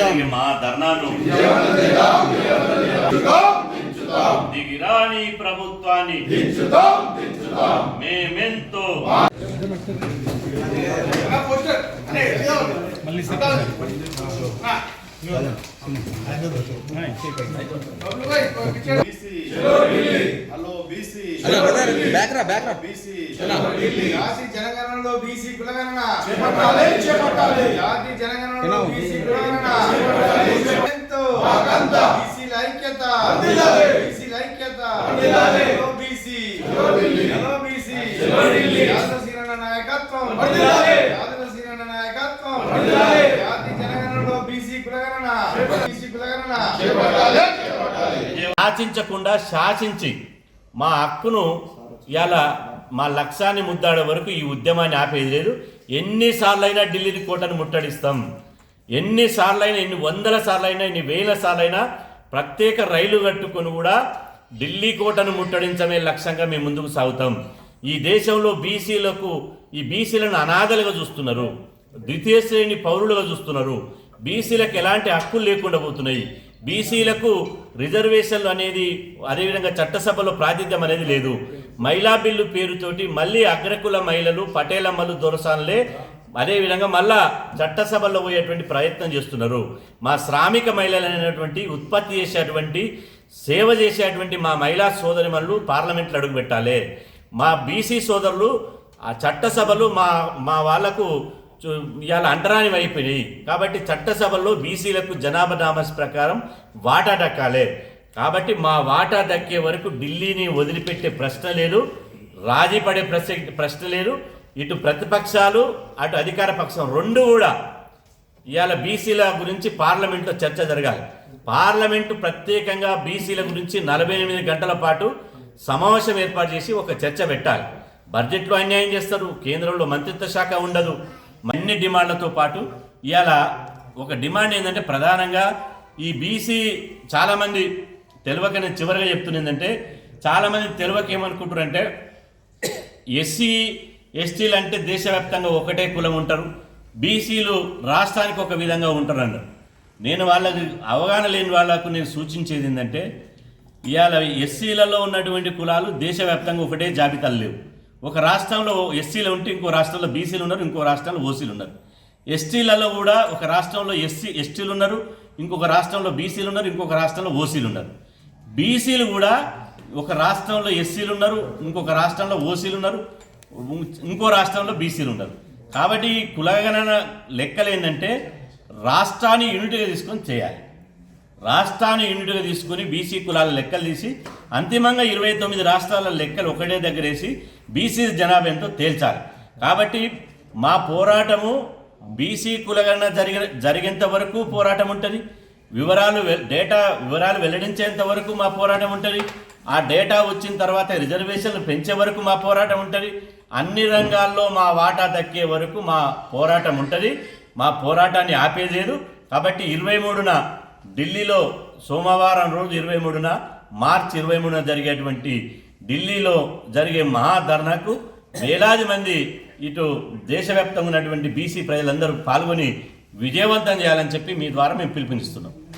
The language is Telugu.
జరిగే మా ధర్నాను దిగిరాని ప్రభుత్వాన్ని మేమెంతో జనగణనలో బీసీ కులగణన చేపట్టాలి జాతి జనగణనలో బీసీ కులగణన బీసీల ఐక్యత బీసీల ఐక్యత బీసీ యాదవసీనన్న నాయకత్వం యాదవసీనన్న నాయకత్వం జాతి జనగణనలో బీసీ కులగణన శాసించకుండా శాసించి మా హక్కును ఇలా మా లక్ష్యాన్ని ముద్దాడే వరకు ఈ ఉద్యమాన్ని ఆపేది లేదు. ఎన్నిసార్లైనా ఢిల్లీ కోటను ముట్టడిస్తాం, ఎన్నిసార్లైనా, ఎన్ని వందల సార్లైనా, ఎన్ని వేల సార్లైనా ప్రత్యేక రైలు కట్టుకొని కూడా ఢిల్లీ కోటను ముట్టడించమే లక్ష్యంగా మేము ముందుకు సాగుతాం. ఈ దేశంలో ఈ బీసీలను అనాథలుగా చూస్తున్నారు, ద్వితీయ శ్రేణి పౌరులుగా చూస్తున్నారు. బీసీలకు ఎలాంటి హక్కులు లేకుండా పోతున్నాయి. బీసీలకు రిజర్వేషన్లు అనేది, అదేవిధంగా చట్టసభలో ప్రాతినిధ్యం అనేది లేదు. మహిళా బిల్లు పేరుతోటి మళ్ళీ అగ్రకుల మహిళలు, పటేలమ్మలు, దొరసానులే అదేవిధంగా మళ్ళా చట్టసభలో పోయేటువంటి ప్రయత్నం చేస్తున్నారు. మా శ్రామిక మహిళలు అనేటువంటి ఉత్పత్తి చేసేటువంటి, సేవ చేసేటువంటి మా మహిళా సోదరిమణులు పార్లమెంట్లో అడుగుపెట్టాలి. మా బీసీ సోదరులు ఆ చట్టసభలు మా వాళ్లకు ఇవాళ అంటరానివి అయిపోయినాయి. కాబట్టి చట్టసభల్లో బీసీలకు జనాభా నామస్ ప్రకారం వాటా దక్కాలి. కాబట్టి మా వాటా దక్కే వరకు ఢిల్లీని వదిలిపెట్టే ప్రశ్న లేదు, రాజీ పడే ప్రశ్న లేదు. ఇటు ప్రతిపక్షాలు అటు అధికార పక్షం రెండు కూడా ఇవాళ బీసీల గురించి పార్లమెంట్లో చర్చ జరగాలి. పార్లమెంటు ప్రత్యేకంగా బీసీల గురించి 48 గంటల పాటు సమావేశం ఏర్పాటు చేసి ఒక చర్చ పెట్టాలి. బడ్జెట్లో అన్యాయం చేస్తారు, కేంద్రంలో మంత్రిత్వ శాఖ ఉండదు. అన్ని డిమాండ్లతో పాటు ఇవాళ ఒక డిమాండ్ ఏంటంటే, ప్రధానంగా ఈ బీసీ చాలామంది తెలియక, నేను చివరిగా చెప్తున్నా ఏంటంటే, చాలామంది తెలియక ఏమనుకుంటారంటే ఎస్సీ ఎస్టీలు అంటే దేశవ్యాప్తంగా ఒకటే కులం ఉంటారు, బీసీలు రాష్ట్రానికి ఒక విధంగా ఉంటారు అన్నారు. నేను వాళ్ళకి అవగాహన లేని వాళ్ళకు నేను సూచించేది ఏంటంటే, ఇవాళ ఎస్సీలలో ఉన్నటువంటి కులాలు దేశవ్యాప్తంగా ఒకటే జాబితాలు లేవు. ఒక రాష్ట్రంలో ఎస్సీలు ఉంటే ఇంకో రాష్ట్రంలో బీసీలు ఉన్నారు, ఇంకో రాష్ట్రంలో ఓసీలు ఉన్నారు. ఎస్టీలలో కూడా ఒక రాష్ట్రంలో ఎస్టీలు ఉన్నారు, ఇంకొక రాష్ట్రంలో బీసీలు ఉన్నారు, ఇంకొక రాష్ట్రంలో ఓసీలు ఉన్నారు. బీసీలు కూడా ఒక రాష్ట్రంలో ఎస్సీలు ఉన్నారు, ఇంకొక రాష్ట్రంలో ఓసీలు ఉన్నారు, ఇంకో రాష్ట్రంలో బీసీలు ఉన్నారు. కాబట్టి ఈ కులగణన లెక్కలు ఏంటంటే రాష్ట్రాన్ని యూనిట్గా తీసుకొని చేయాలి. రాష్ట్రాన్ని యూనిట్గా తీసుకొని బీసీ కులాల లెక్కలు తీసి అంతిమంగా 29 రాష్ట్రాల లెక్కలు ఒకటే దగ్గరేసి బీసీ జనాభా ఎంతో తేల్చాలి. కాబట్టి మా పోరాటము బీసీ కులగణన జరిగేంత వరకు పోరాటం ఉంటుంది. వివరాలు వెల్లడించేంత వరకు మా పోరాటం ఉంటుంది. ఆ డేటా వచ్చిన తర్వాత రిజర్వేషన్లు పెంచే వరకు మా పోరాటం ఉంటుంది. అన్ని రంగాల్లో మా వాటా దక్కే వరకు మా పోరాటం ఉంటుంది. మా పోరాటాన్ని ఆపేలేదు. కాబట్టి 23న ఢిల్లీలో సోమవారం రోజు 23న మార్చి 23న జరిగేటువంటి ఢిల్లీలో జరిగే మహాధర్నాకు వేలాది మంది ఇటు దేశవ్యాప్తంగా ఉన్నటువంటి బీసీ ప్రజలందరూ పాల్గొని విజయవంతం చేయాలని చెప్పి మీ ద్వారా మేము పిలుపునిస్తున్నాం.